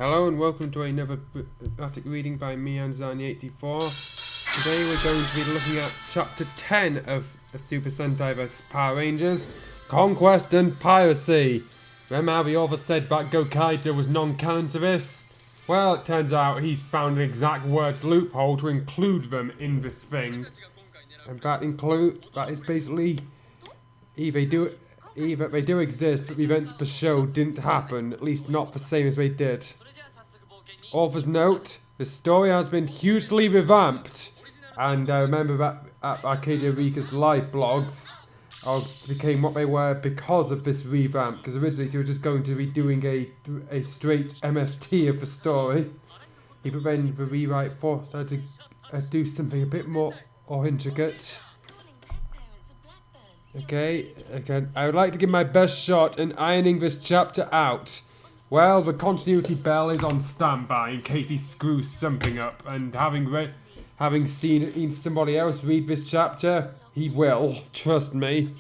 Hello and welcome to another dramatic reading by me and Zani84. Today we're going to be looking at Chapter 10 of the Super Sentai vs Power Rangers, Conquest and Piracy. Remember how the author said that Gokaiger was non-canon to this? Well, it turns out he's found an exact words loophole to include them in this thing. And that is basically either they do exist, but the events of the show didn't happen, at least not the same as they did. Author's note, the story has been hugely revamped, and I remember that at Arcadia Rika's live blogs became what they were because of this revamp, because originally they were just going to be doing a straight MST of the story. But then the rewrite forced her to do something a bit more intricate. Okay, again, I would like to give my best shot in ironing this chapter out. Well, the continuity bell is on standby in case he screws something up, and having seen somebody else read this chapter, he will, trust me.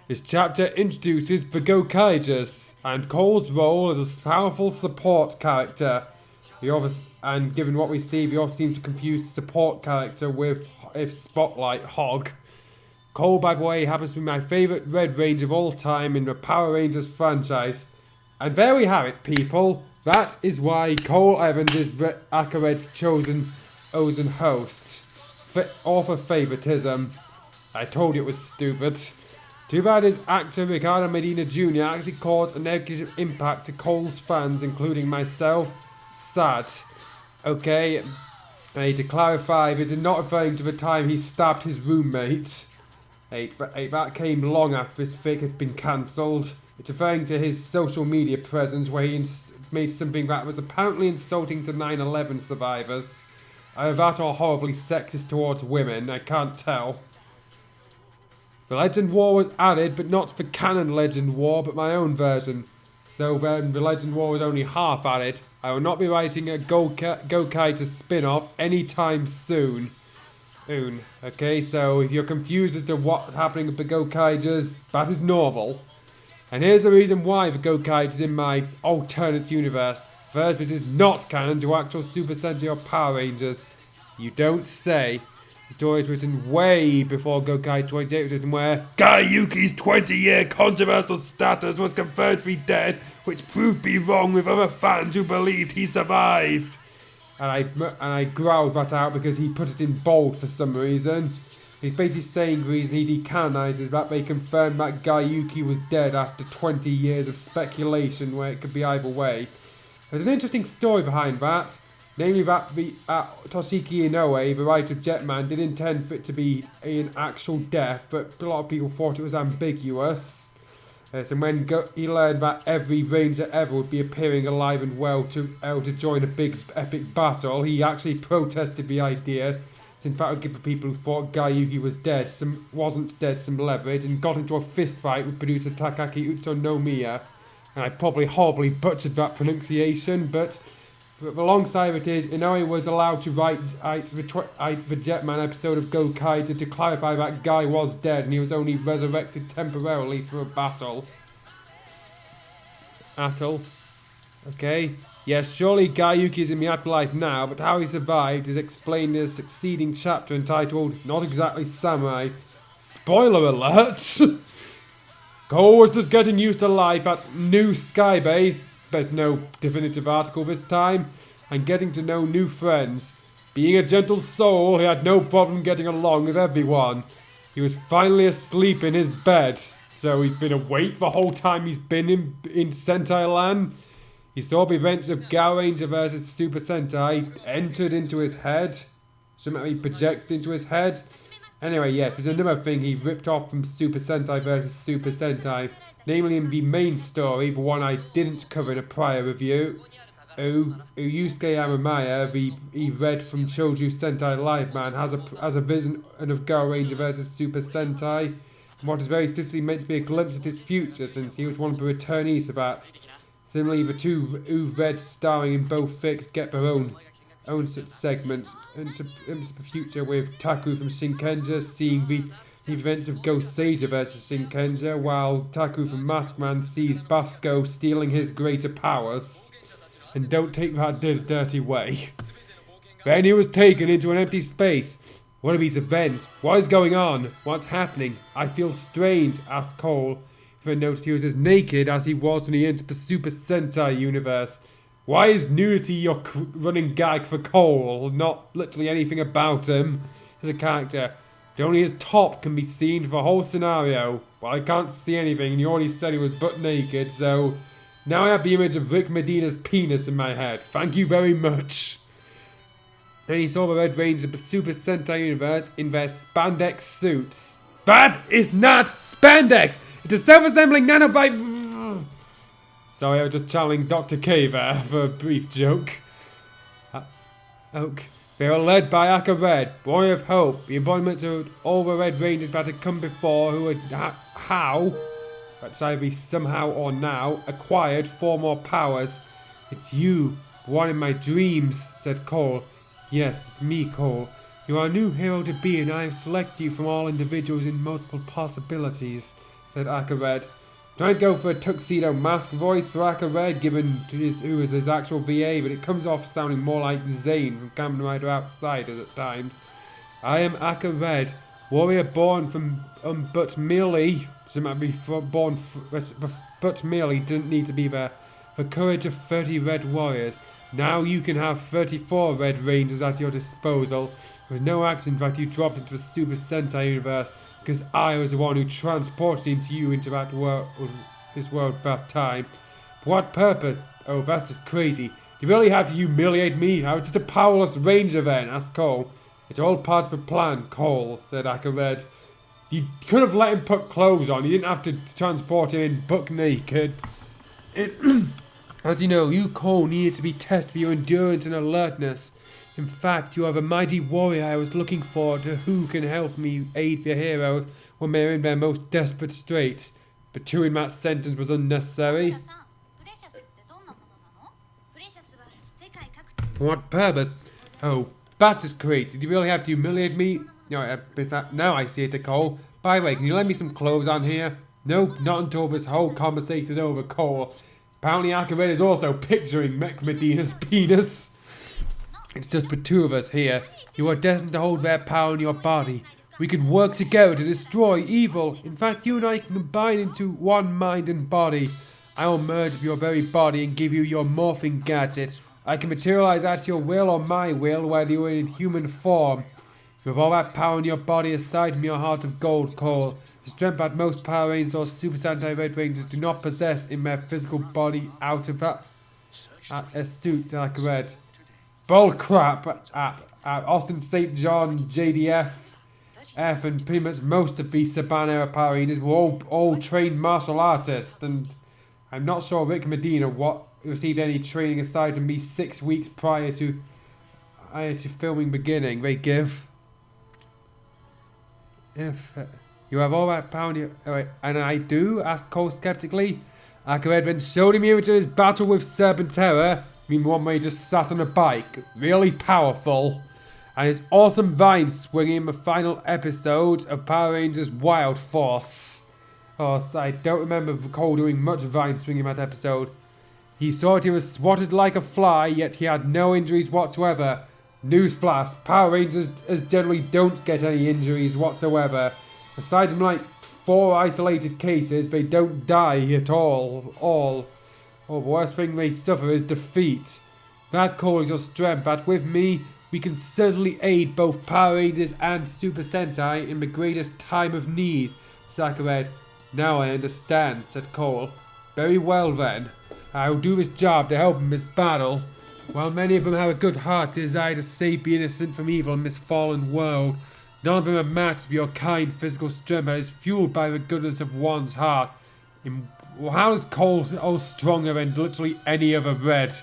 This chapter introduces the Gokaigers, and Cole's role as a powerful support character. And given what we see, we all seem to confuse support character with a spotlight hog. Cole, by the way, happens to be my favourite Red Ranger of all time in the Power Rangers franchise. And there we have it, people. That is why Cole Evans is Akared's chosen host. Author favoritism. I told you it was stupid. Too bad his actor Ricardo Medina Jr. actually caused a negative impact to Cole's fans, including myself. Sad. Okay, I need to clarify, this is not referring to the time he stabbed his roommate. That came long after this fic had been cancelled. It's referring to his social media presence where he made something that was apparently insulting to 9/11 survivors. Either that or horribly sexist towards women, I can't tell. The Legend War was added, but not the canon Legend War, but my own version. So then the Legend War was only half added. I will not be writing a Gokaiger spin-off anytime soon. Okay, so if you're confused as to what's happening with the Gokaigers, that is normal. And here's the reason why the Gokaigers in my alternate universe. First, this is not canon to actual Super Sentai or Power Rangers. You don't say. The story is written way before Gokaiger 28 was written, where Gaiuki's 20-year controversial status was confirmed to be dead, which proved to be wrong with other fans who believed he survived. And I growled that out because he put it in bold for some reason. He's basically saying the reason he decanonized is that they confirmed that Gaiuki was dead after 20 years of speculation where it could be either way. There's an interesting story behind that. Namely that Toshiki Inoue, the writer of Jetman, did intend for it to be an actual death, but a lot of people thought it was ambiguous. So when he learned that every Ranger ever would be appearing alive and well to join a big epic battle, he actually protested the idea, since that would give the people who thought Gaiuki wasn't dead some leverage, and got into a fist fight with producer Takaki Utsunomiya. And I probably horribly butchered that pronunciation, but alongside it is, Inoue was allowed to write the Jetman episode of Gokaiger to clarify that Guy was dead and he was only resurrected temporarily for a battle. Okay. Yes, surely Gaiuki is in the afterlife now, but how he survived is explained in a succeeding chapter entitled Not Exactly Samurai. Spoiler alert! Cole was just getting used to life at New Skybase. There's no definitive article this time, and getting to know new friends. Being a gentle soul, he had no problem getting along with everyone. He was finally asleep in his bed, so he's been awake the whole time he's been in Sentai land. He saw the events of Power Ranger vs Super Sentai entered into his head. Something he projects into his head. Anyway, yeah, there's another thing he ripped off from Super Sentai vs Super Sentai. Namely in the main story, the one I didn't cover in a prior review. Yusuke Amamaya, he read from Choju Sentai Live Man, has a vision of Power Ranger vs Super Sentai. And what is very specifically meant to be a glimpse at his future, since he was one of the returnees of that. Similarly, the two who read starring in both fics get their own such segment into the future, with Taku from Shinkenja seeing the events of Ghost Sager versus Shinkenja, while Taku from Maskman sees Basco stealing his greater powers. and don't take that dirty way. Then he was taken into an empty space. What are these events? What is going on? What's happening? I feel strange, asked Cole. Even noticed he was as naked as he was when he entered the Super Sentai universe. Why is nudity your running gag for Cole? Not literally anything about him as a character. Only his top can be seen for the whole scenario. Well, I can't see anything, and you already said he was butt naked, so now I have the image of Rick Medina's penis in my head. Thank you very much. Then he saw the Red Rangers of the Super Sentai universe in their spandex suits. That is not spandex! It's a self-assembling nanobite. Sorry, I was just channeling Dr. K there for a brief joke. Okay. They were led by Aka Red, Warrior of Hope, the embodiment of all the Red Rangers that had come before who had that's either somehow or now, acquired 4 more powers. It's you, one in my dreams, said Cole. Yes, it's me, Cole. You are a new hero to be, and I have selected you from all individuals in multiple possibilities, said Aka Red. Don't go for a tuxedo mask voice for Aka Red, given who is his actual VA, but it comes off sounding more like Zane from Kamen Rider Outsiders at times. I am Aka Red, warrior born from but merely, so it might be born, but merely didn't need to be there. The courage of 30 Red Warriors. Now you can have 34 Red Rangers at your disposal. With no accident that you dropped into the Super Sentai universe, because I was the one who transported you into that world, this world that time. For what purpose? Oh, that's just crazy. You really have to humiliate me? I was just a powerless ranger then, asked Cole. It's all part of the plan, Cole, said Aka Red. You could have let him put clothes on. You didn't have to transport him in buck naked. As you know, you, Cole, needed to be tested for your endurance and alertness. In fact, you are the mighty warrior I was looking for, to who can help me aid the heroes when they're in their most desperate straits. But chewing that sentence was unnecessary. For what purpose? Oh, that is great. Did you really have to humiliate me? No, now I see it, Cole. By the way, can you lend me some clothes on here? Nope, not until this whole conversation is over, Cole. Apparently Aka Red is also picturing Mech Medina's penis. It's just the 2 of us here. You are destined to hold their power in your body. We can work together to destroy evil. In fact, you and I can combine into one mind and body. I will merge with your very body and give you your morphing gadget. I can materialize at your will or my will, whether you are in human form. You have all that power in your body aside from your heart of gold, Cole. The strength that most Power Rangers or Super Sentai Red Rangers do not possess in their physical body out of that astute like Red. Bull crap. Austin St. John, JDF, and pretty much most of the Saban era Power Rangers were all trained martial artists, and I'm not sure Rick Medina received any training aside from me 6 weeks prior to filming beginning. They give. If you have all that power in your... and I do? Asked Cole skeptically. Aka Red then showed him into his battle with Serpentera. I mean, one where he just sat on a bike. Really powerful. And his awesome vine swinging in the final episode of Power Rangers Wild Force. Oh, I don't remember Cole doing much vine swinging in that episode. He thought he was swatted like a fly, yet he had no injuries whatsoever. Newsflash, Power Rangers generally don't get any injuries whatsoever. Aside from like 4 isolated cases, they don't die at all. Oh, the worst thing they suffer is defeat. That calls your strength, but with me, we can certainly aid both Power Rangers and Super Sentai in the greatest time of need, Aka Red. Now I understand, said Cole. Very well then. I will do this job to help in this battle. While many of them have a good heart to desire to save the innocent from evil in this fallen world, none of them have matched your kind physical strength that is fueled by the goodness of one's heart. How is Cole stronger than literally any other Red?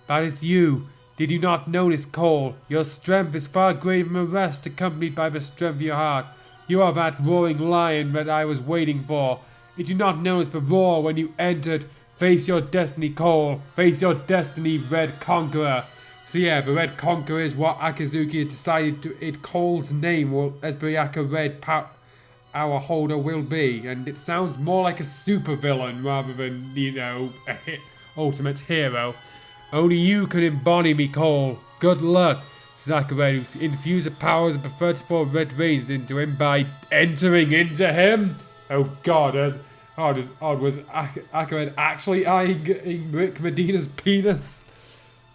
That is you. Did you not notice, Cole? Your strength is far greater than the rest, accompanied by the strength of your heart. You are that roaring lion that I was waiting for. Did you not notice the roar when you entered? Face your destiny, Cole. Face your destiny, Red Conqueror. So yeah, the Red Conqueror is what Akazuki has decided to... Cole's name will, as the Aka Red our holder will be, and it sounds more like a supervillain rather than, you know, a ultimate hero. Only you can embody me, Cole. Good luck. Sakura infused the powers of the 34 Red Rangers into him by entering into him. Oh God, was Akared actually eyeing Rick Medina's penis?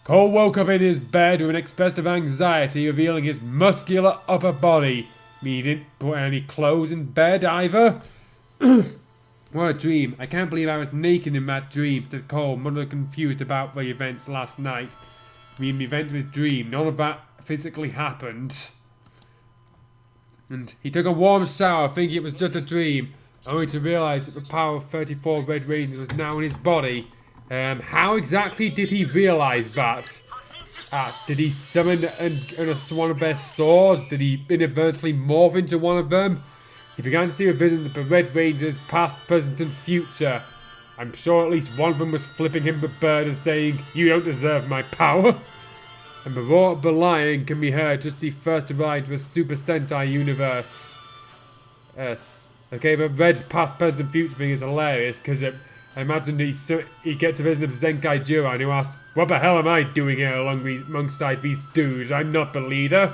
Cole woke up in his bed with an expression of anxiety, revealing his muscular upper body. He didn't put any clothes in bed either. What a dream. I can't believe I was naked in that dream, said Cole, mother confused about the events last night. I mean, the events of his dream. None of that physically happened. And he took a warm shower, thinking it was just a dream, only to realise that the power of 34 Red Rangers was now in his body. How exactly did he realise that? Did he summon one of their swords? Did he inadvertently morph into one of them? He began to see the visions of the Red Rangers, past, present and future. I'm sure at least one of them was flipping him the bird and saying, "You don't deserve my power." And the roar of the lion can be heard just as he first arrived to the Super Sentai universe. Yes. Okay, but Red's past, present and future thing is hilarious because I imagine he gets to visit Zenkai Jura and he asks, "What the hell am I doing here alongside these dudes? I'm not the leader."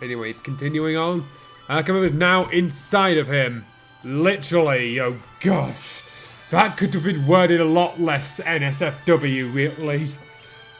Anyway, continuing on. Akama is now inside of him. Literally, oh God. That could have been worded a lot less NSFW, really.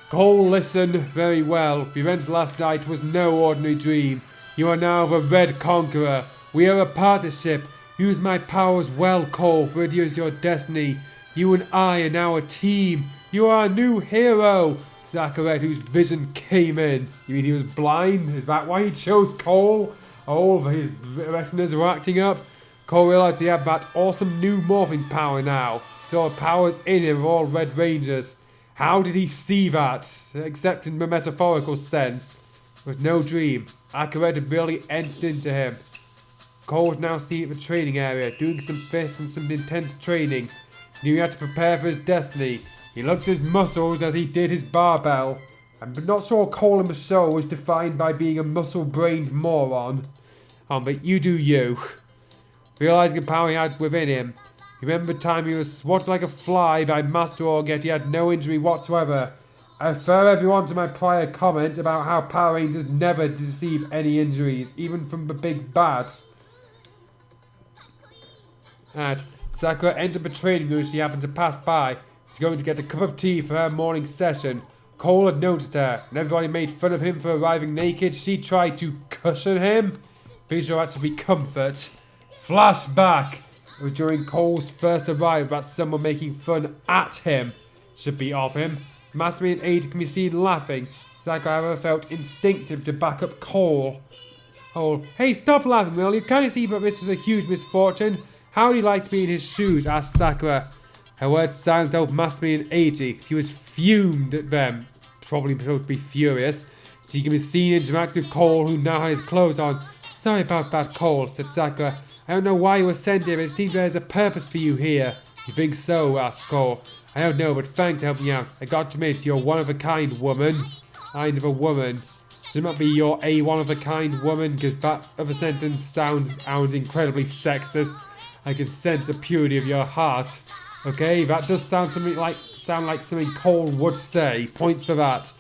Cole listened very well. The event last night was no ordinary dream. You are now the Red Conqueror. We are a partnership. Use my powers well, Cole, for it is your destiny. You and I are now a team. You are a new hero. Sakura, whose vision came in. You mean he was blind? Is that why he chose Cole? All of his retinas were acting up. Cole realized he had that awesome new morphing power now. So the powers in him of all Red Rangers. How did he see that? Except in the metaphorical sense. It was no dream. Akira had really entered into him. Cole was now seen at the training area, doing some fists and some intense training. He knew he had to prepare for his destiny. He looked at his muscles as he did his barbell. I'm not sure Cole in the show was defined by being a muscle-brained moron. But you do you. Realizing the power he had within him, he remembered the time he was swatted like a fly by Master Org, yet he had no injury whatsoever. I refer everyone to my prior comment about how Power Rangers never receive any injuries, even from the big bad. And Sakura entered the training room she happened to pass by. She's going to get a cup of tea for her morning session. Cole had noticed her, and everybody made fun of him for arriving naked. She tried to cushion him. Pretty sure that should be comfort. Flashback! It was during Cole's first arrival that someone making fun at him should be of him. Mastery and Aid can be seen laughing. Sakura, however, felt instinctive to back up Cole. Hey, stop laughing, will you? Can't you see that this was a huge misfortune? How would you like to be in his shoes? Asked Sakura. Her words silenced both Mastery and Eiji. She was fumed at them. Probably supposed to be furious. She can be seen interacting with Cole, who now had his clothes on. Sorry about that, Cole, said Sakura. I don't know why you were sent here, but it seems there's a purpose for you here. You think so? Asked Cole. I don't know, but thanks for helping out. I got to admit, you're one of a kind woman. Kind of a woman. Should not be you're a one of a kind woman, because that other sentence sounds incredibly sexist. I can sense the purity of your heart. Okay, that does sound like something Cole would say. Points for that.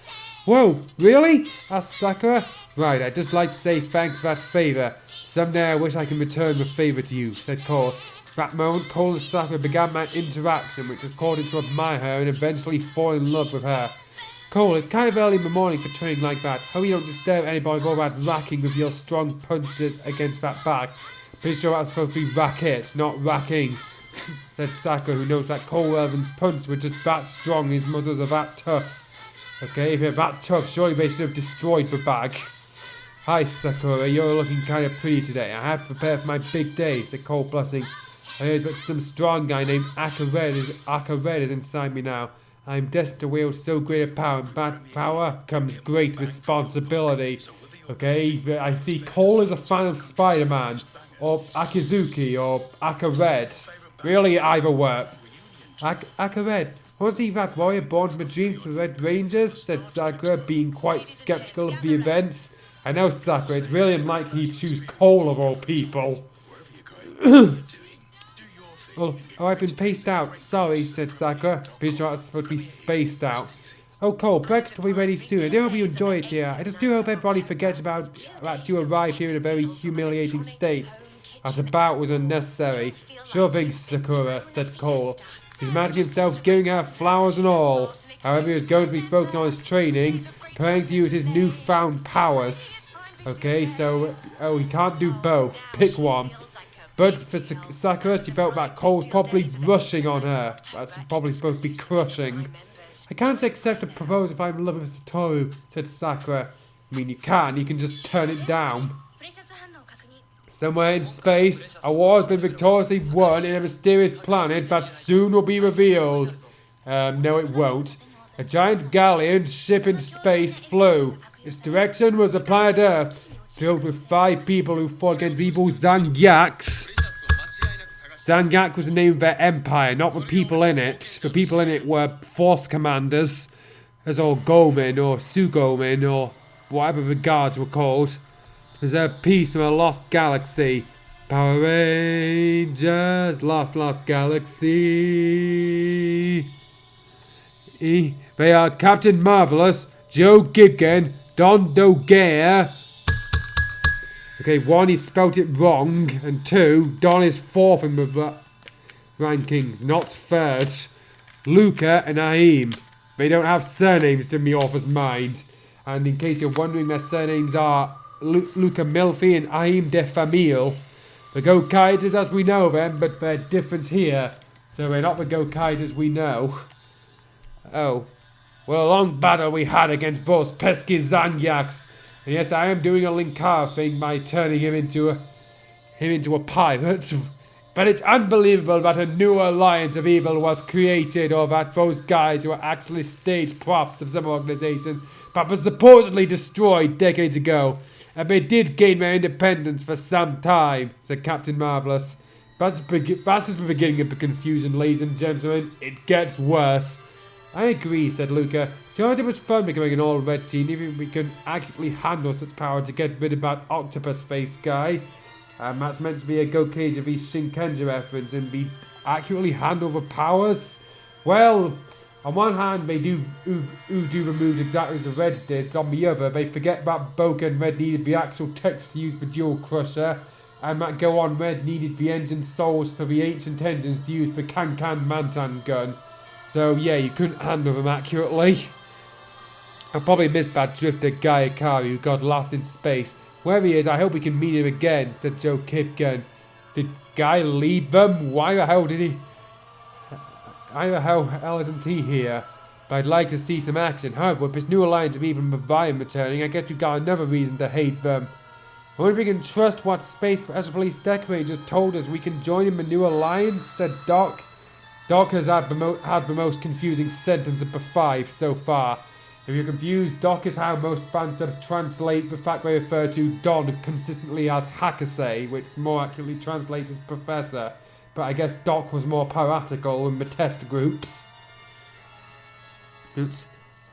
Whoa, really? Asked Sakura. Right, I'd just like to say thanks for that favour. Someday I wish I can return the favour to you, said Cole. At that moment, Cole and Sakura began that interaction, which has caused him to admire her and eventually fall in love with her. Cole, it's kind of early in the morning for training like that. Hope you don't disturb anybody with all that racking with your strong punches against that back. Pretty sure that's supposed to be racket, not racking, said Sakura, who knows that Cole Irvin's punches were just that strong, his muscles are that tough. Okay, if they're that tough, surely they should have destroyed the bag. Hi Sakura, you're looking kind of pretty today. I have to prepare for my big day, said Cole, blushing. I heard that some strong guy named Akared is inside me now. I am destined to wield so great a power, and that power comes great responsibility. Okay, I see Cole is a fan of Spider-Man, or Akizuki, or Akared. Really, either works. Akared, was he that warrior born from a dream from the Red Rangers? Said Sakura, being quite skeptical of the events. I know, Sakura, it's really unlikely he'd choose Cole of all people. Oh, I've been paced out. Sorry, said Sakura. Pretty sure I was supposed to be spaced out. Oh, Cole, breakfast will be ready soon. I do hope you enjoy it here. I just do hope everybody forgets about you arrived here in a very humiliating state. That bout was unnecessary. Sure thing, Sakura, said Cole. He's imagining himself giving her flowers and all. However, he was going to be focusing on his training, preparing to use his newfound powers. Okay, so, oh, he can't do both. Pick one. But for Sakura, she felt that Cole was probably rushing on her. That's probably supposed to be crushing. I can't accept a proposal if I'm in love with Satoru, said Sakura. I mean, you can just turn it down. Somewhere in space, a war has been victoriously won in a mysterious planet that soon will be revealed. No it won't. A giant galleon ship in space flew. Its direction was a planet Earth, filled with 5 people who fought against evil Zangyaks. Zangyak was the name of their empire, not the people in it. The people in it were force commanders, as all Gomen or Sugomen or whatever the guards were called. Preserve peace from a lost galaxy. Power Rangers, lost galaxy. They are Captain Marvelous, Joe Gibson, Don Dogare. Okay, 1, he spelt it wrong, and 2, Don is 4th in the rankings, not 3rd. Luca and Aim. They don't have surnames in the author's mind. And in case you're wondering, their surnames are Luca Milfi and Aim de Famille. The Go-Kaiders as we know them, but they're different here. So they're not the Go-Kaiders we know. Oh. Well, a long battle we had against both pesky Zanyaks. And yes, I am doing a Linkar thing by turning him into a pilot. But it's unbelievable that a new alliance of evil was created, or that those guys who are actually stage props of some organization that was supposedly destroyed decades ago. And they did gain their independence for some time, said Captain Marvelous. That's just the beginning of the confusion, ladies and gentlemen. It gets worse. I agree, said Luca. George, it was fun becoming an all-red team, even if we couldn't accurately handle such power to get rid of that octopus face guy. That's meant to be a Gokage of East Shinkenja reference and be accurately handle the powers. Well, on one hand, they do the moves exactly as the Reds did, but on the other, they forget that Boca and Red needed the actual text to use the Dual Crusher, and that Go On Red needed the engine souls for the ancient engines to use the Kankan Mantan gun. So yeah, you couldn't handle them accurately. I probably missed that drifter Guy Akari who got lost in space. Wherever he is, I hope we can meet him again, said Joe Kipken. Did Guy leave them? Why the hell isn't he here? But I'd like to see some action. However, with this new alliance of Evil and Leviathan returning, I guess we've got another reason to hate them. I wonder if we can trust what Space Special Police Decorator just told us we can join in the new alliance, said Doc. Doc has had the most confusing sentence of the 5 so far. If you're confused, Doc is how most fans sort of translate the fact they refer to Don consistently as Hakase, which more accurately translates as Professor. But I guess Doc was more piratical in the test groups. Oops.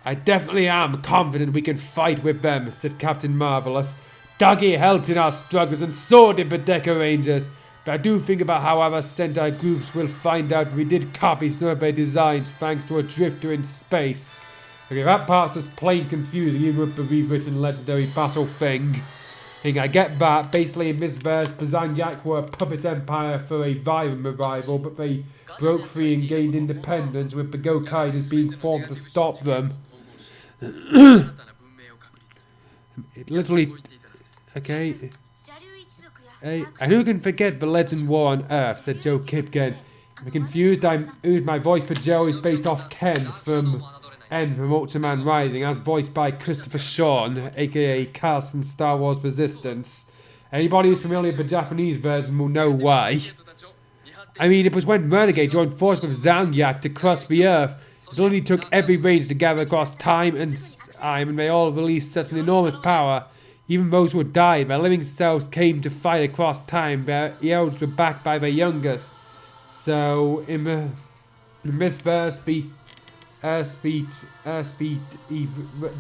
I definitely am confident we can fight with them, said Captain Marvelous. Doggy helped in our struggles and so did the Deca Rangers. But I do think about how other Sentai groups will find out we did copy some of their designs thanks to a drifter in space. Okay, that part's just plain confusing, even with the rewritten legendary battle thing. I get that. Basically, in this verse, the Zanyak were a puppet empire for a Viren revival, but they broke free and gained independence, with the Go-Kaiders being formed to stop them. It literally... Okay... Hey, and who can forget the Legend War on Earth, said Joe Kipken. If you're confused, I used my voice for Joe is based off Ken from Ultraman Rising, as voiced by Christopher Sean, aka Kaz from Star Wars Resistance. Anybody who's familiar with the Japanese version will know why. I mean, it was when Renegade joined forces with Zanyak to cross the Earth. It only took every range to gather across time, and they all released such an enormous power. Even those who had died, their living selves came to fight across time. Their elves were backed by their youngest. So, in this verse, the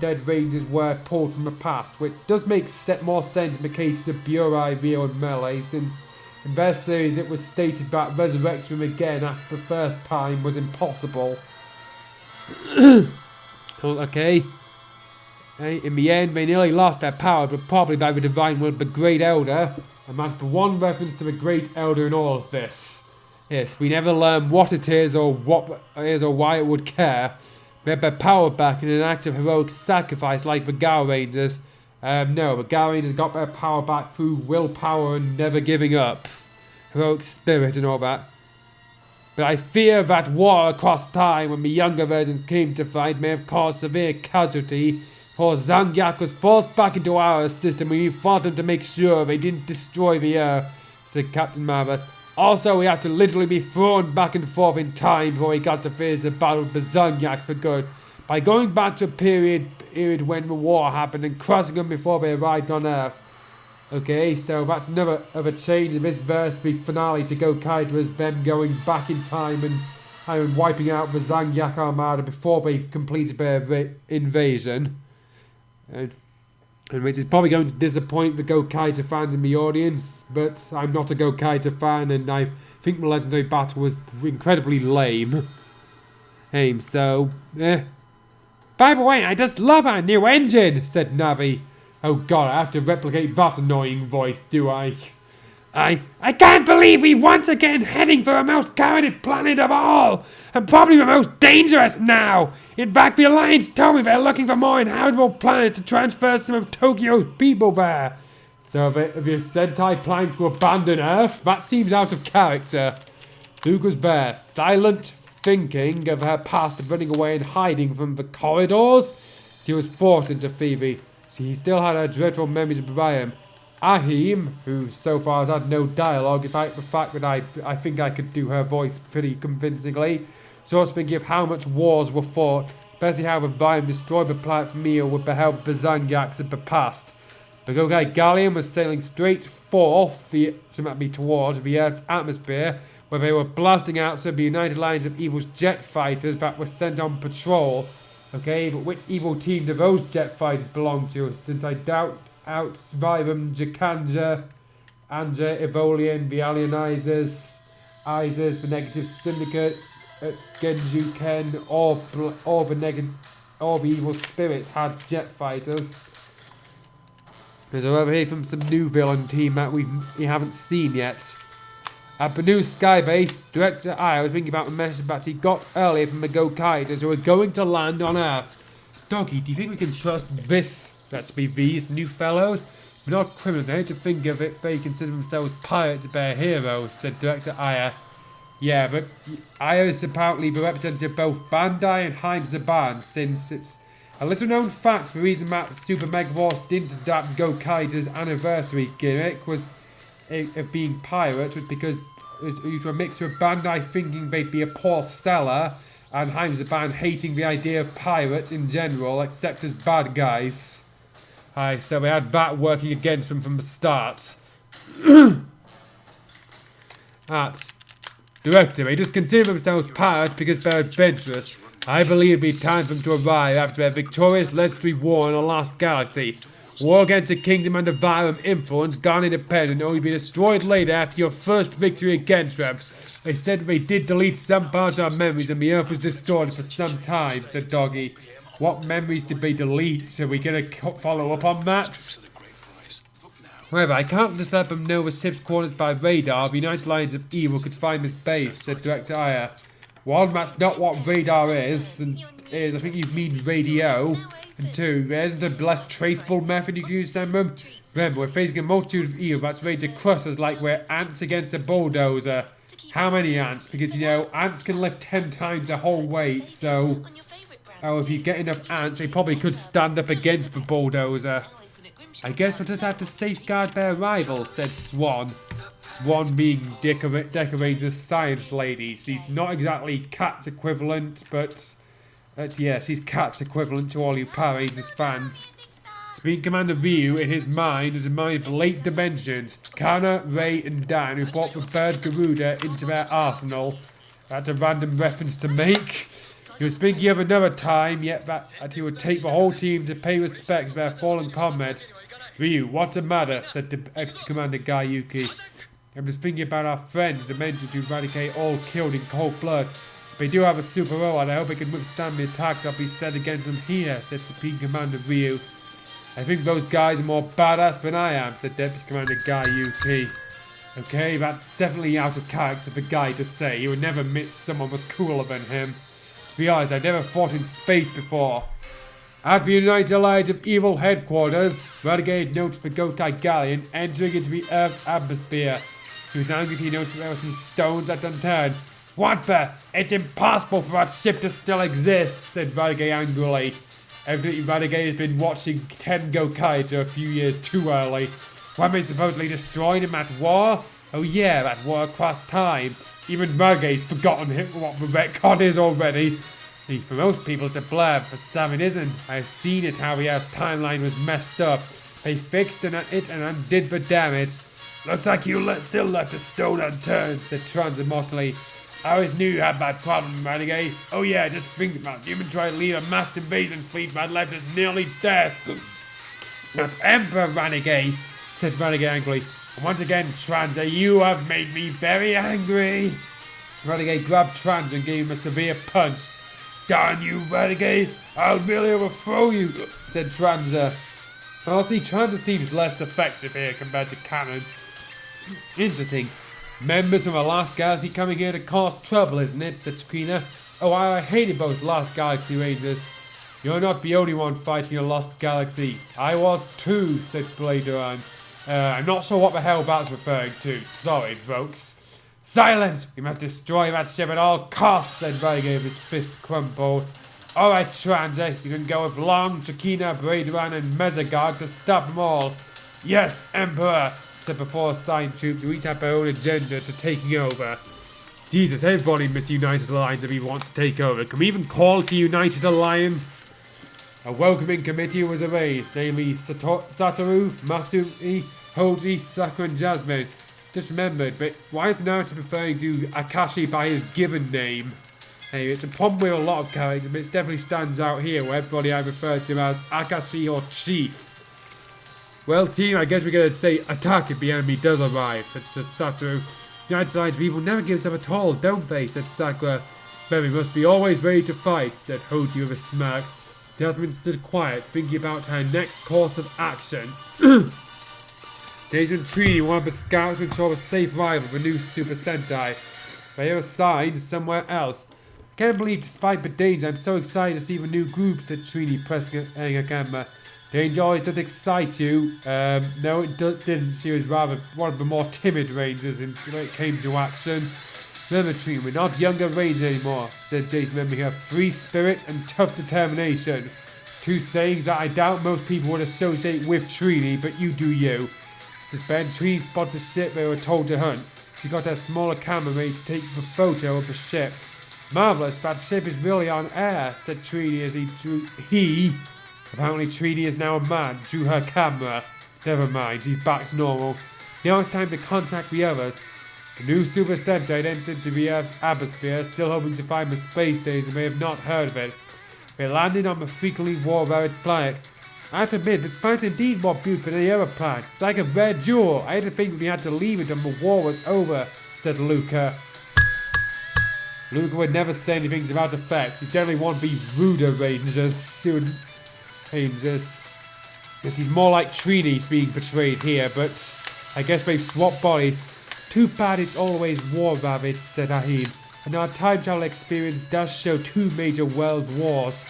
Dead Rangers were pulled from the past, which does make more sense in the cases of Burai, Rio, and Melee, since In their series, it was stated that resurrection again after the first time was impossible. Okay. In the end, they nearly lost their power, but probably by the divine will of the Great Elder. And that's the one reference to the Great Elder in all of this. Yes, we never learn what it is or what it is or why it would care. They had their power back in an act of heroic sacrifice like the Gao Rangers. No, the Gao Rangers got their power back through willpower and never giving up. Heroic spirit and all that. But I fear that war across time when the younger versions came to fight may have caused severe casualty, for Zangyak was forced back into our system and we fought them to make sure they didn't destroy the Earth, said Captain Marvis. Also, we have to literally be thrown back and forth in time before we got to finish the battle with the Zangyaks for good. By going back to a period when the war happened and crushing them before they arrived on Earth. Okay, so that's another of a change in this verse. The finale to Gokaider is them going back in time and wiping out the Zangyak Armada before they've completed their invasion. And which is probably going to disappoint the Gokaider fans in the audience, but I'm not a Gokaider fan and I think the Legendary Battle was incredibly lame. So, By the way, I just love our new engine, said Navi. Oh god, I have to replicate that annoying voice, do I? I can't believe we're once again heading for the most coveted planet of all! And probably the most dangerous now! In fact, the Alliance told me they're looking for more inhabitable planets to transfer some of Tokyo's people there. So if your Sentai plans to abandon Earth, that seems out of character. Luke was there, silent, thinking of her past of running away and hiding from the corridors. She was forced into Phoebe. She still had her dreadful memories of Brian. Ahim, who so far has had no dialogue, despite the fact that I think I could do her voice pretty convincingly, so thinking of how much wars were fought, especially how the Brian destroyed the planet for meal with the help of the Zangyaks of the past. The Gokai Galleon was sailing straight towards the Earth's atmosphere, where they were blasting out some of the United Lines of Evil's jet fighters that were sent on patrol. Okay, but which evil team do those jet fighters belong to? Since I doubt Survivum, Jakanja, Anja, Evolian, the Alienizers, Isis, the Negative Syndicates, Genju Ken, all the evil spirits had jet fighters. There's over here from some new villain team that we haven't seen yet. At the new Skybase, Director I was thinking about the message that he got earlier from the Gokaiders who are going to land on Earth. Doggy, do you think we can trust these new fellows? We're not criminals, I hate to think of it, they consider themselves pirates if they're heroes, said Director Aya. Yeah, but Aya is apparently the representative of both Bandai and Heim Zaban, since it's a little known fact the reason that Super Mega Force didn't adapt Gokaider's anniversary gimmick was of being pirates was because due to a mixture of Bandai thinking they'd be a poor seller and Heim Zaban hating the idea of pirates in general, except as bad guys. So we had that working against them from the start. Director, they just consider themselves pirates because they're adventurous. I believe it'll be time for them to arrive after their victorious legendary war in the Lost Galaxy. War against the kingdom under Violent influence, gone independent, only be destroyed later after your first victory against them. They said they did delete some parts of our memories and the Earth was destroyed for some time, said Doggy. What memories did they delete? Are we going to follow up on that? However, I can't just let them know the ship's coordinates by radar. The United Lines of Evil could find this base, said Director Aya. One, that's not what radar is, I think you mean radio. And two, there isn't a less traceable method you can use to send them. Remember, we're facing a multitude of evil that's ready to crush us like we're ants against a bulldozer. How many ants? Because, ants can lift 10 times their whole weight, so if you get enough ants, they probably could stand up against the bulldozer. I guess we'll just have to safeguard their arrival, said Swan. Swan being Decorator's science lady. She's not exactly Cat's equivalent, but yeah, she's Cat's equivalent to all you Power Rangers fans. Speed Commander Ryu, in his mind, was a mind of late dimensions. Kana, Ray, and Dan, who brought the bird Garuda into their arsenal. That's a random reference to make. He was thinking of another time, yet that he would take the whole team to pay respect to their fallen comrades. Ryu, what's the matter? Said the ex-Commander Gaiuki. I'm just thinking about our friends, the men to eradicate all killed in cold blood. If they do have a super robot, I hope it can withstand the attacks I'll be sent against them here, said Supreme Commander Ryu. I think those guys are more badass than I am, said Deputy Commander Guy UT. Okay, that's definitely out of character for Guy to say. He would never admit someone was cooler than him. To be honest, I've never fought in space before. At the United Alliance of Evil Headquarters, Renegade noticed the Gotai Galleon entering into the Earth's atmosphere. He was angry to notice there were some stones that unturned. What the? It's impossible for that ship to still exist, said Renegade angrily. Evidently, Renegade has been watching 10 Gokaids a few years too early. Weren't they supposedly destroyed in that war? Oh yeah, that war across time. Even Renegade's forgotten what the retcon is already. For most people it's a blab, for some it isn't. I've seen it how the Earth's timeline was messed up. They fixed it and undid the damage. Looks like you still left a stone unturned, said Trans mockingly. I always knew you had that problem, Renegade. Oh yeah, just think about it. You've been trying to lead a mass invasion fleet that left us nearly dead. That's Emperor Renegade, said Renegade angrily. And once again, Transer, you have made me very angry. Renegade grabbed Transer and gave him a severe punch. Darn you, Renegade! I'll really overthrow you, said Transer. Honestly, Transer seems less effective here compared to Cannon. Interesting. Members from a Lost Galaxy coming here to cause trouble, isn't it, said Trina. Oh, I hated both Lost Galaxy Rangers. You're not the only one fighting a Lost Galaxy. I was too, said Bladeron. I'm not sure what the hell that's referring to. Sorry, folks. Silence! We must destroy that ship at all costs, said Renegade with his fist crumpled. Alright, Transer, you can go with Long, Chakina, Braderan, and Mezagog to stop them all. Yes, Emperor, said before assigned troops to each have their own agenda to taking over. Jesus, everybody in this United Alliance if he wants to take over. Can we even call it a United Alliance? A welcoming committee was arranged, namely Satoru, Masumi, Hoji, Sakura, and Jasmine. Just remembered, but why is the narrative referring to Akashi by his given name? Hey, it's a problem with a lot of characters, but it definitely stands out here where everybody I refer to as Akashi or Chief. Well, team, I guess we're going to say attack if the enemy does arrive, said Satoru. United Alliance people never give up at all, don't they, said Sakura. But we must be always ready to fight, said Hoji with a smirk. Jasmine stood quiet, thinking about her next course of action. Daisy and Trini, one of the scouts, to ensure a safe arrival of a new Super Sentai. They are assigned somewhere else. I can't believe, despite the danger, I'm so excited to see the new group, said Trini, pressing her camera. Danger always does excite you. No, it didn't. She was rather one of the more timid rangers when it came to action. Remember, Trini, we're not younger rangers anymore, said Jade, remembering her free spirit and tough determination. Two sayings that I doubt most people would associate with Trini, but you do you. Just then, Trini spotted the ship they were told to hunt. She got her smaller camera ready to take the photo of the ship. Marvellous, that ship is really on air, said Trini as apparently Trini is now a man, drew her camera. Never mind, he's back to normal. Now it's time to contact the others. The new Super Sentai had entered into the Earth's atmosphere, still hoping to find the space station may have not heard of it. They landed on the frequently war-ravaged planet. I have to admit, this planet's indeed more beautiful than any other planet. It's like a rare jewel. I had to think we had to leave it when the war was over, said Luca. Luca would never say anything to that effect. He generally won't be ruder rangers. Rangers. Yes, he's more like Trini's being portrayed here, but I guess they've swapped bodies. Too bad it's always war-ravaged, said Ahim. And our time travel experience does show two major world wars.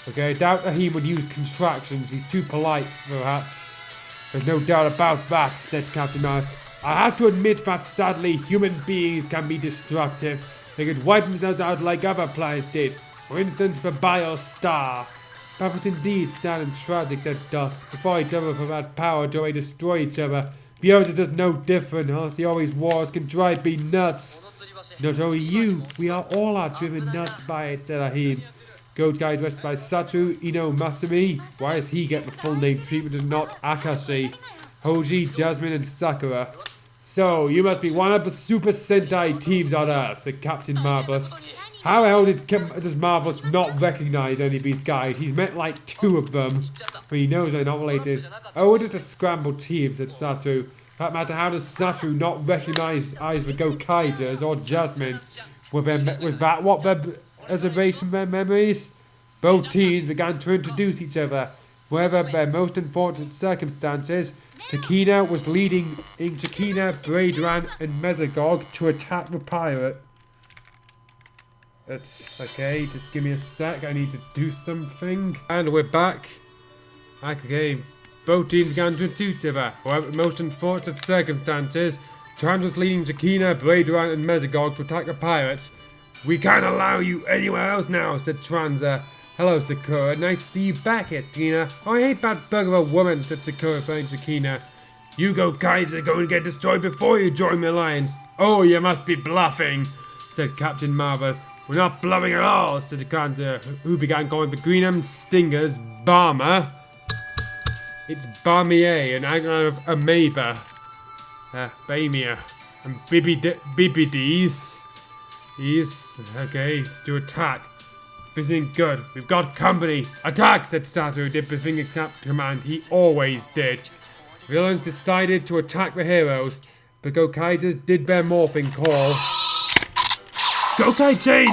Okay, I doubt Ahim would use contractions. He's too polite for that. There's no doubt about that, said Captain Mars. I have to admit that sadly human beings can be destructive. They could wipe themselves out like other planets did. For instance, the Biostar. That was indeed sad and tragic, said Duck. They fought each other for that power till they destroy each other. The others are just no different, huh? See, all these wars can drive me nuts. Not only you, we are all driven nuts by it, said Ahim. Goat Guy dressed by Satoru Ino Masumi. Why does he get the full name treatment and not Akashi? Hoji, Jasmine, and Sakura. So, you must be one of the Super Sentai teams on Earth, said Captain Marvelous. How the hell does Marvelous not recognize any of these guys? He's met like two of them, but he knows they're not related. Oh, we're just a scrambled team, said Satoru. that matter, how does Satu not recognize either Gokaiders or Jasmine? Was that what their as a race from their memories? Both teams began to introduce each other. Wherever their most unfortunate circumstances, Takina was leading in Takina, Braidran, and Mesagog to attack the pirate. That's okay, just give me a sec, I need to do something. And we're back. Okay, both teams began to introduce each other. However, the most unfortunate circumstances, Trans was leading Takina, Braidran, and Mesagog to attack the pirates. We can't allow you anywhere else now, said Transa. Hello, Sakura. Nice to see you back here, Sakina. Oh, I hate that bug of a woman, said Sakura, referring to Sakina. You go, Kaiser, go and get destroyed before you join the alliance. Oh, you must be bluffing, said Captain Marvis. We're not bluffing at all, said the Kaiser, who began calling the Greenham Stingers Barmer. It's Barmier, an icon of Amoeba. Bamia. And Bibides. Yes, okay, to attack. This isn't good. We've got company. Attack, said Sato, who did the finger snap command he always did. Villains decided to attack the heroes. The Gokaiders did their morphing call. Gokai change!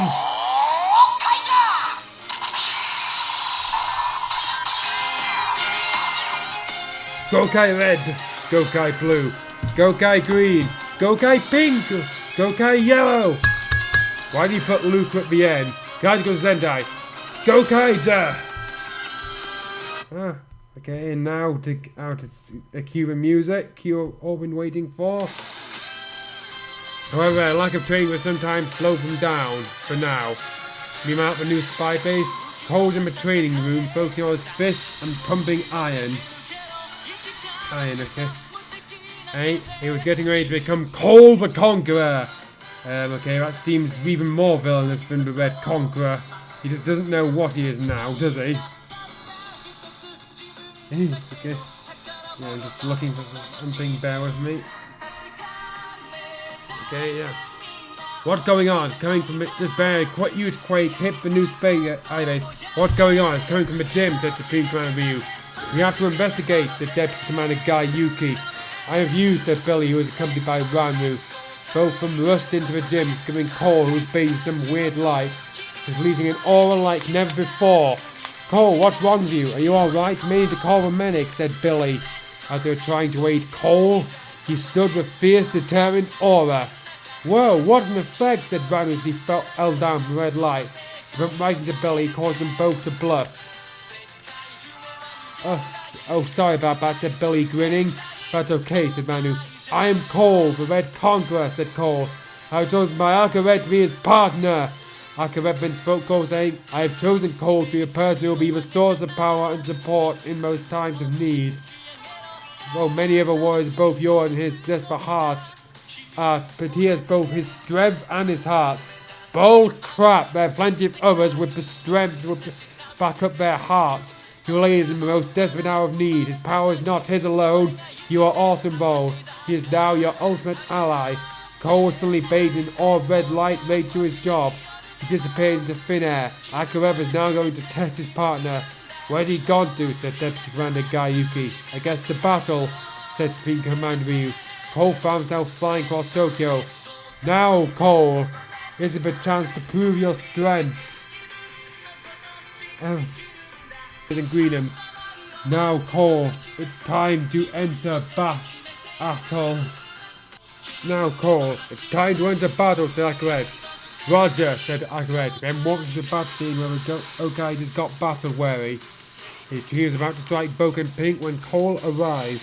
Gokai red, Gokai blue, Gokai green, Gokai pink, Gokai yellow. Why do you put Luke at the end? Kaijiko Sentai, Gokaiger! Okay, and now to cue the music, cue all been waiting for. However, lack of training will sometimes slow them down, for now. Meanwhile, at the new spy base, Cole's in the training room, focusing on his fists and pumping iron. Okay. Hey, he was getting ready to become Cole the Conqueror. Okay, that seems even more villainous than the Red Conqueror. He just doesn't know what he is now, does he? Okay. Yeah, I'm just looking for something, bear with me. Okay, yeah. What's going on? Coming from this very quite huge quake hit the new space base. What's going on? It's coming from the gym, said Supreme Commander Ryu. We have to investigate, said Deputy Commander Guy Yuki. I have you, said Billy, who was accompanied by Ranru. Both from rust into the gym, giving Cole, who was bathed in some weird light, is leaving an aura like never before. Cole, what's wrong with you? Are you alright? Meaning to call the medic, said Billy. As they were trying to aid Cole, he stood with fierce, determined aura. Whoa, what an effect, said Ranru as he fell down from the red light. He went right into Billy, causing them both to blush. Oh, sorry about that, said Billy, grinning. That's okay, said Manu. I am Cole, the Red Conqueror, said Cole. I have chosen my Akaret to be his partner. Akaret then spoke Cole, saying, I have chosen Cole to be a person who will be the source of power and support in most times of need. Well, many other warriors, both yours and his desperate hearts, but he has both his strength and his heart. Bull crap, there are plenty of others with the strength to back up their hearts. He lays in the most desperate hour of need. His power is not his alone. You are also involved. He is now your ultimate ally. Cole was suddenly bathed in all red light made to his job. He disappeared into thin air. Akarev is now going to test his partner. Where's he gone to? Said Deputy Commander Guyuki. I guess the battle, said Supreme Commander Ryu. Cole found himself flying across Tokyo. Now, Cole, is it a chance to prove your strength? In Greenham. Now, Cole, it's time to enter battle. Now, Cole, it's time to enter battle, said Akaret. Roger, said Akaret. Then walked into the battle scene where the Gokaiders got battle weary. He was about to strike Boken Pink when Cole arrived.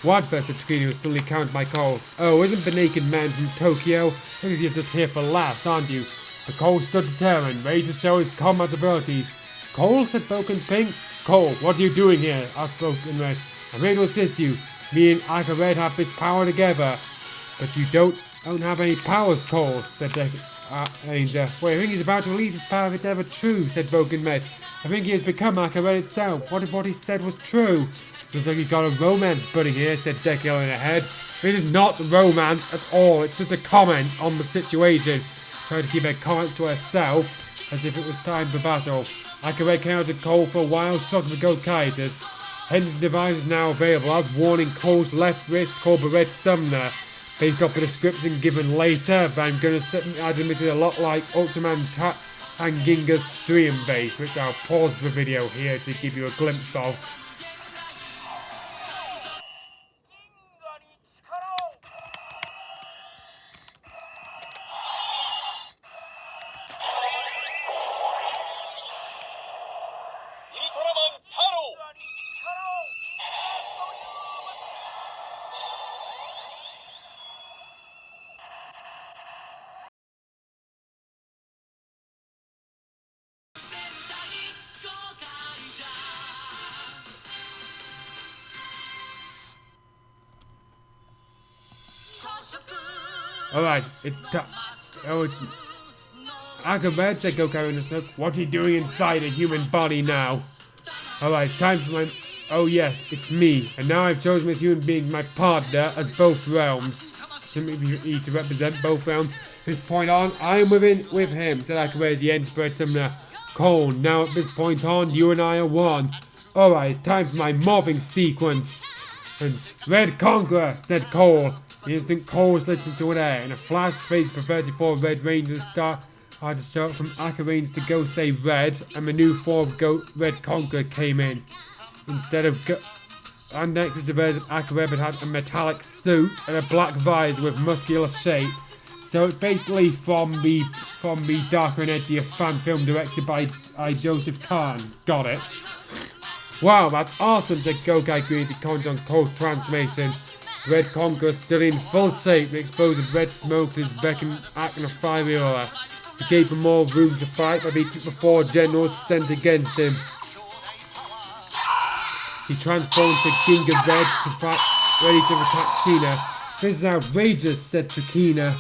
What? Said Takina, was suddenly counted by Cole. Oh, isn't the naked man from Tokyo? Maybe you're just here for laughs, aren't you? But Cole stood determined, ready to show his combat abilities. Cole, said Boken Pink. Cole, what are you doing here? Asked Boken Red. I'm here to assist you. Me and Aka Red have this power together. But you don't have any powers, Cole, said Ranger. Wait, I think he's about to release his power if it's ever true, said Boken Red. I think he has become Aka Red itself. What if what he said was true? Looks like he's got a romance budding here, said Dekio in her head. It is not romance at all. It's just a comment on the situation. Trying to keep her comments to herself, as if it was time for battle. Akaret came out to Cole for a while, shocked the Gokaiders. Hence the device is now available as warning Cole's left wrist called the Red Summoner. Based off the description given later, but I'm going to imagine this is a lot like Ultraman and Ginga's stream base, which I'll pause the video here to give you a glimpse of. Alright, it's Akamed, said Gokai Innocent. What are you doing inside a human body now? Alright, time for my... Oh yes, it's me. And now I've chosen this human being my partner as both realms. Simply to represent both realms. From this point on, I am with him, said Akamed as he entered Summoner Cole. Now at this point on, you and I are one. Alright, it's time for my morphing sequence. And Red Conqueror, said Cole. The instant Cole slid into an air. In a flash, phase for 34 Red Rangers started to start from Aka Range to go say Red, and the new form of Red Conqueror came in. Instead of and next was the version of Aka Red had a metallic suit and a black visor with muscular shape. So it's basically from the darker and edgier fan film directed by Joseph Kahn. Got it. Wow, that's awesome, said Gokai created comments on Cole's transformation. Red Conqueror still in full shape, the exposed red smoke to his back and acting a fiery aura. He gave him more room to fight by beating the 4 generals sent against him. He transformed to Ginga Red to fight, ready to attack Tina. This is outrageous, said Trakina.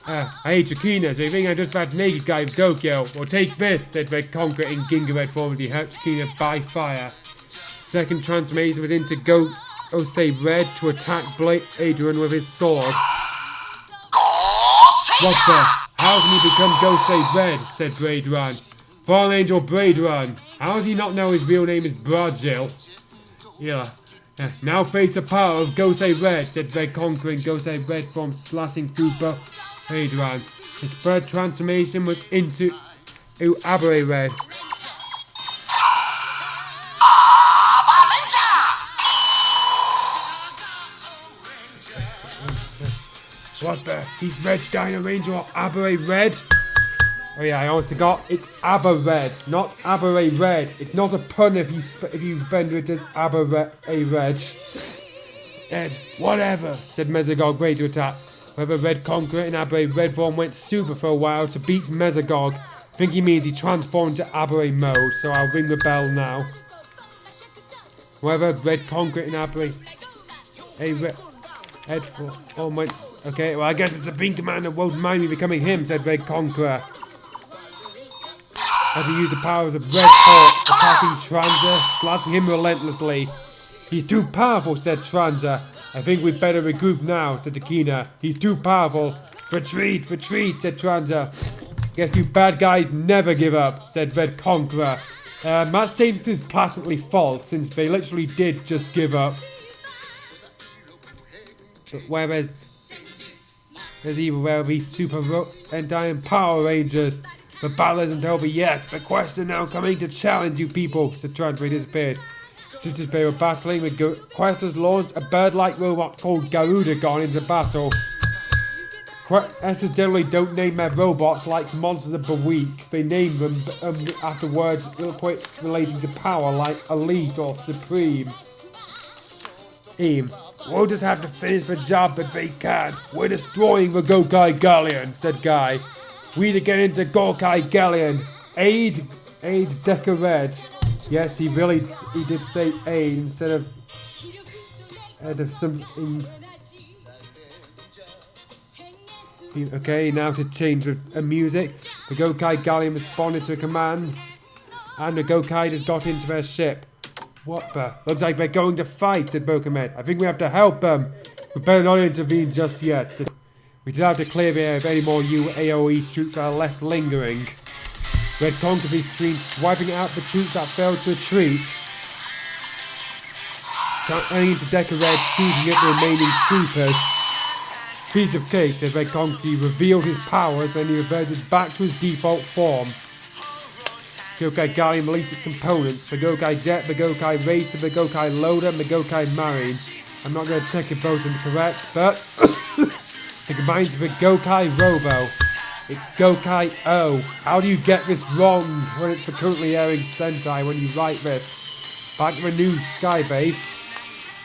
I hate Trakina, so you think I just had naked guy with Tokyo? Well, take this, said Red Conqueror in Ginga Red form as he hurt Trakina by fire. Second transformation was into Say Red to attack Blade Adrian with his sword. What the? How can he become Gosei Red? Said Braid Run. Fallen Angel Braid Run. How does he not know his real name is Bradgil? Yeah. Now face the power of Gosei Red, said Red conquering Gosei Red form slashing through Braid Run. His third transformation was into Abare Red. What the? He's Red Dino Ranger or Abare Red? Oh yeah, I almost forgot. It's Abba Red, not Abare Red. It's not a pun if you render it as Abare Red. Ed, whatever, said Mesogog, ready to attack. However, Red Conqueror in Abare Red form went super for a while to beat Mesogog. I think he means he transformed to Abare mode, so I'll ring the bell now. However, Red Conqueror in Abare Red form went... Okay, well I guess it's the Pink Commander won't mind me becoming him, said Red Conqueror. As he used the powers of Red Hawk, attacking Tranza, slashing him relentlessly. He's too powerful, said Tranza. I think we'd better regroup now, said Takina. He's too powerful. Retreat, retreat, said Tranza. Guess you bad guys never give up, said Red Conqueror. That statement is patently false, since they literally did just give up. Whereas there's either where we Super and Power Rangers. The battle isn't over yet. The quest is now coming to challenge you people, said Transfer disappeared. Just as they were battling, the quest has launched a bird-like robot called Garudagon into battle. Questers generally don't name their robots like monsters of the week. They name them after words relating to power like elite or supreme. We'll just have to finish the job that they can. We're destroying the Gokai Galleon, said Guy. We need to get into Gokai Galleon. Aid Deca Red. Yes, he did say aid instead of something. Okay, now to change the music. The Gokai Galleon responded to a command, and the Gokai just got into their ship. What the? Looks like they're going to fight, said Bokamed. I think we have to help them. We better not intervene just yet. We do have to clear the air if any more AoE troops are left lingering. Red conquered these streams, swiping out the troops that failed to retreat. Turning to Decker Red, shooting at the remaining troopers. Piece of cake, said Red Conker. He revealed his powers, then he reverted back to his default form. Gokai Guardian released its components. The Gokai Jet, the Gokai Racer, the Gokai Loader, and the Gokai Marine. I'm not going to check if both are correct, but it combines with Gokai Robo. It's Gokai O. How do you get this wrong when it's the currently airing Sentai when you write this? Back to the new Skybase.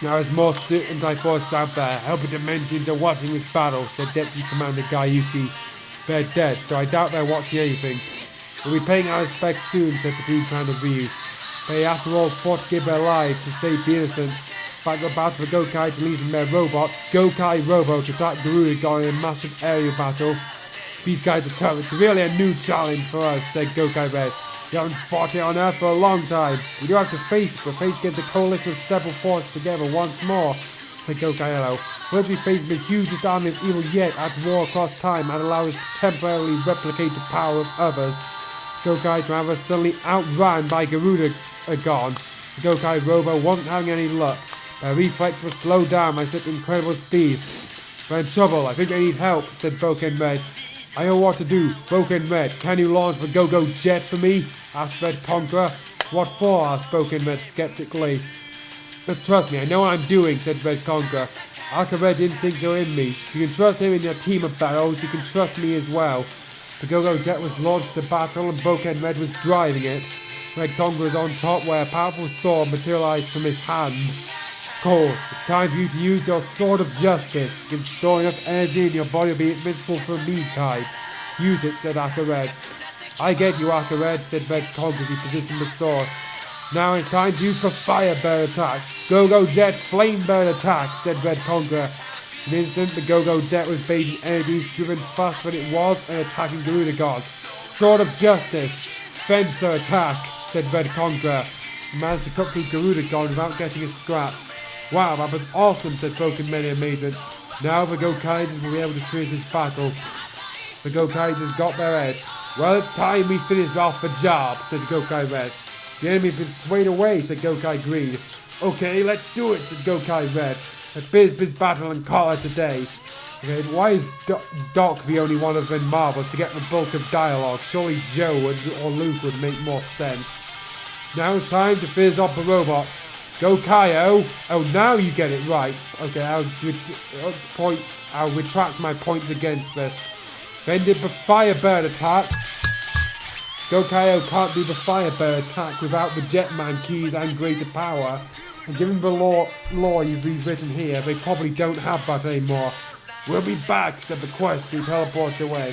Now there's more Sentai forces out there, helping dimensions are watching this battle, said Deputy Commander Gayuki. They're dead, so I doubt they're watching anything. We'll be paying our respects soon, said the Team Commander Ryu. They after all fought to give their lives to save the innocent. Back up battle for Gokai to leave them their robots. Gokai Robo to attack Garuda in a massive aerial battle. These guys are tough, it's really a new challenge for us, said Gokai Red. We haven't fought here on Earth for a long time. We do have to face it, but face against a coalition of several forces together once more, said Gokai Yellow. We'll be facing the hugest army of evil yet at war across time and allow us to temporarily replicate the power of others. Gokai were suddenly outrun by Garuda gone. The Gokai Robo wasn't having any luck. Their reflex was slowed down by such incredible speed. We're in trouble, I think they need help, said Broken Red. I know what to do, Broken Red. Can you launch the Go-Go Jet for me? Asked Red Conqueror. What for? Asked Broken Red skeptically. But trust me, I know what I'm doing, said Red Conqueror. Arca Red's instincts are in me. You can trust him in your team of battles, you can trust me as well. The Go-Go Jet was launched to battle and Broken Red was driving it. Red Conqueror was on top where a powerful sword materialized from his hands. Cole, it's time for you to use your sword of justice. You can store enough energy in your body to be invincible for a meantime. Use it, said Arca Red. I get you, Arca Red, said Red Conqueror as he positioned the sword. Now it's time to use the Firebird attack. Go-Go Jet Flamebird attack, said Red Conqueror. In an instant, the Go-Go Jet was bathing energies driven faster than it was and attacking Garuda God. Sword of Justice, Fencer attack, said Red Conqueror. He managed to cut through Garuda God without getting a scrap. Wow, that was awesome, said Broken Red in amazement. Now the Gokaiders will be able to finish this battle. The Gokaiders got their head. Well, it's time we finished off the job, said Gokai Red. The enemy has been swayed away, said Gokai Green. Okay, let's do it, said Gokai Red. Let's finish this battle and call it a day. Okay, why is Doc the only one of them marbles to get the bulk of dialogue? Surely Joe or Luke would make more sense. Now it's time to finish off the robots. Gokai-O! Oh, now you get it right. Okay, I'll retract my points against this. Then did the Firebird attack. Gokai-O can't do the Firebird attack without the Jetman keys and greater power. And given the law you've rewritten here, they probably don't have that anymore. We'll be back, said the quest who teleports away.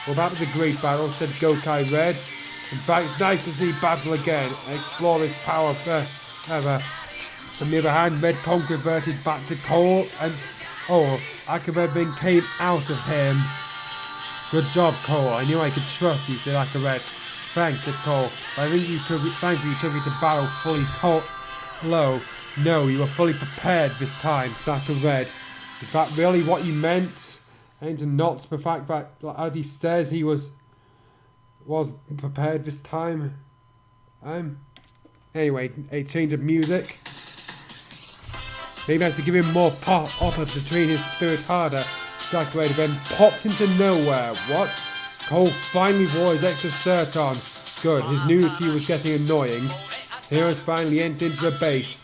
Well, that was a great battle, said Gokai Red. In fact, it's nice to see battle again and explore this power forever. On the other hand, Red Conqueror reverted back to Cole and... Oh, Akared then came out of him. Good job, Cole. I knew I could trust you, said Akared. Thanks, said Cole. But I think you took me to battle fully low. No, you were fully prepared this time, said Akared. Is that really what you meant? And to not the fact that, as he says, he was prepared this time. Anyway, a change of music. Maybe I have to give him more pop to train his spirit harder. Sakurai then popped into nowhere. What? Cole finally wore his extra shirt on. Good, his nudity was getting annoying. Heroes finally entered into the base.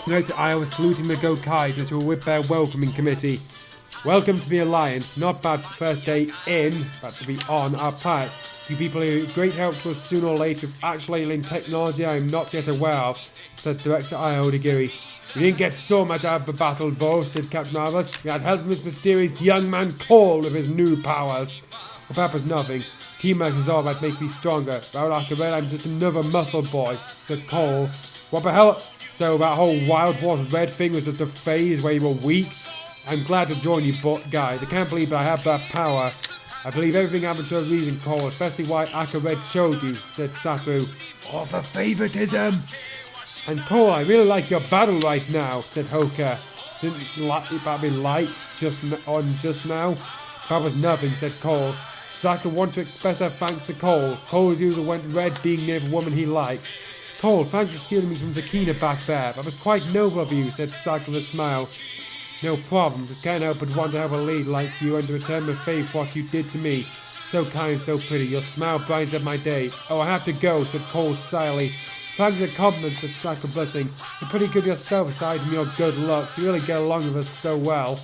Note Iowa saluting the Gokaiders who were with their welcoming committee. Welcome to the Alliance. Not bad for first day in, but to be on our planet. You people are a great help to us sooner or later with actual alien technology I am not yet aware of, said Director Io Odagiri. We didn't get so much out of the battle, though, said Captain Albert. We had help from this mysterious young man Cole with his new powers. Well, that was nothing. Teamwork is all that makes me stronger. Without Arcared, I'm just another muscle boy, said Cole. What the hell? So that whole Wild Wars Red thing was just a phase where you were weak? I'm glad to join you, guys. I can't believe I have that power. I believe everything happened for a reason, Cole, especially why Akared showed you, said Saku. Oh, for favoritism! And Cole, I really like your battle right now, said Hoka. Didn't that be lights just now? That was nothing, said Cole. Saku wanted to express her thanks to Cole. Cole as usual went red being near the woman he likes. Cole, thanks for shielding me from Zakina back there. That was quite noble of you, said Sakura with a smile. No problem, just can't help but want to have a lady like you and to return with faith what you did to me. So kind, so pretty, your smile brightens up my day. Oh, I have to go, said Cole shyly. Thanks for the compliment, said Sakura blushing. You're pretty good yourself aside from your good looks. You really get along with us so well.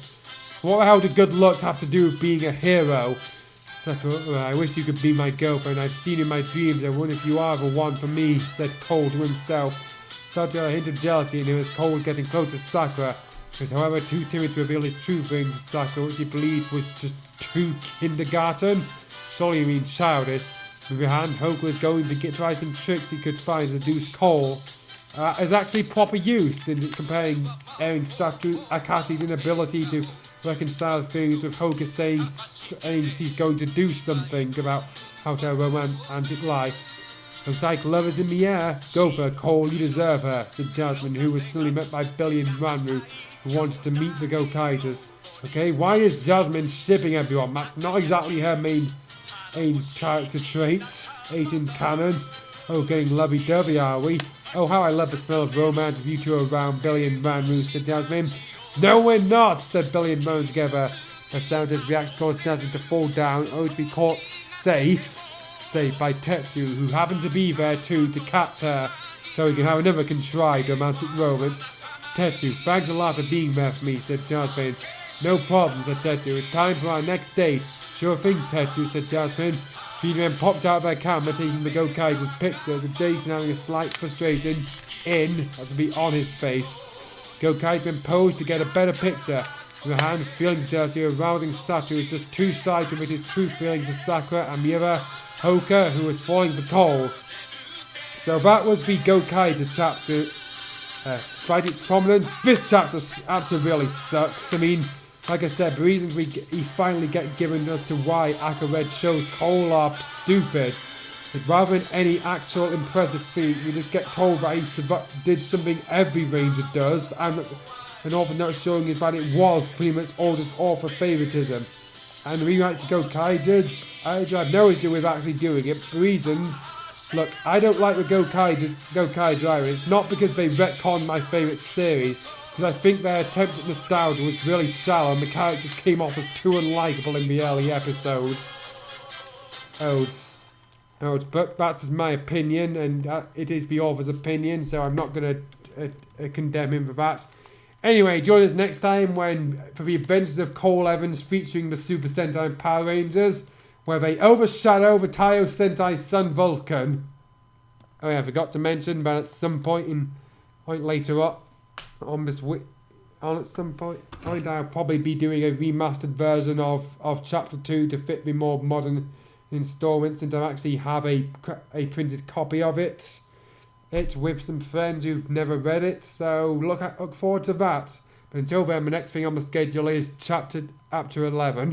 What the hell do good looks have to do with being a hero? Sakura, I wish you could be my girlfriend. I've seen you in my dreams. I wonder if you are the one for me, said Cole to himself. Sakura hinted jealousy and it was Cole getting close to Sakura. He was however too timid to reveal his true feelings to Sakura, which he believed was just too kindergarten. Surely you mean childish. On the other hand, Hoka was going to try some tricks he could find to seduce Cole. Is actually proper use in comparing Sakura Akashi's inability to reconcile feelings with Hoka saying he's going to do something about how to have a romantic life. Looks like love is in the air. Go for her, Cole, you deserve her, said Jasmine, who was suddenly met by Billy and Ranru, who wanted to meet the Gokaiters. Okay, why is Jasmine shipping everyone? That's not exactly her main character trait. 8 in canon. Oh, getting lovey-dovey, are we? Oh, how I love the smell of romance of you two around, Billy and Ranru, said Jasmine. No, we're not, said Billy and Ranru together. Her sounded reaction caused Jasmine to fall down, only to be caught safe by Tetsu, who happened to be there too to catch her, so he can have another contrived romantic romance. Tetsu, thanks a lot for being there for me, said Jasmine. No problem, said Tetsu. It's time for our next date. Sure thing, Tetsu, said Jasmine. She then popped out of her camera, taking the Gokaiters' pictures, with Jason having a slight frustration that to be on his face. Gokai's been posed to get a better picture. In the hand, feeling jealousy arousing Sakura was just too shy to admit his true feelings for Sakura and the other, Hoka, who was falling for Cole. So that was the Gokaiters chapter. Despite its prominence, this chapter really sucks. I mean, like I said, the reasons he finally get given as to why Akka Red shows Cole are stupid. But rather than any actual impressive feat, we just get told that he did something every ranger does, and often not showing is that it was pretty much all for favoritism. And the rewrite to Gokaiters, I have no issue with actually doing it. For reasons, look, I don't like the Gokaiters either. It's not because they retconned my favourite series, because I think their attempt at nostalgia was really shallow and the characters came off as too unlikable in the early episodes. But that's just my opinion, and it is the author's opinion, so I'm not going to condemn him for that. Anyway, join us next time for the adventures of Cole Evans featuring the Super Sentai and Power Rangers, where they overshadow the Taiyo Sentai's son Vulcan. Oh yeah, I forgot to mention, but at some point later on this week, at some point, I'll probably be doing a remastered version of Chapter 2 to fit the more modern installments, since I actually have a printed copy of it with some friends who've never read it, so look forward to that. But until then, the next thing on the schedule is Chapter 11.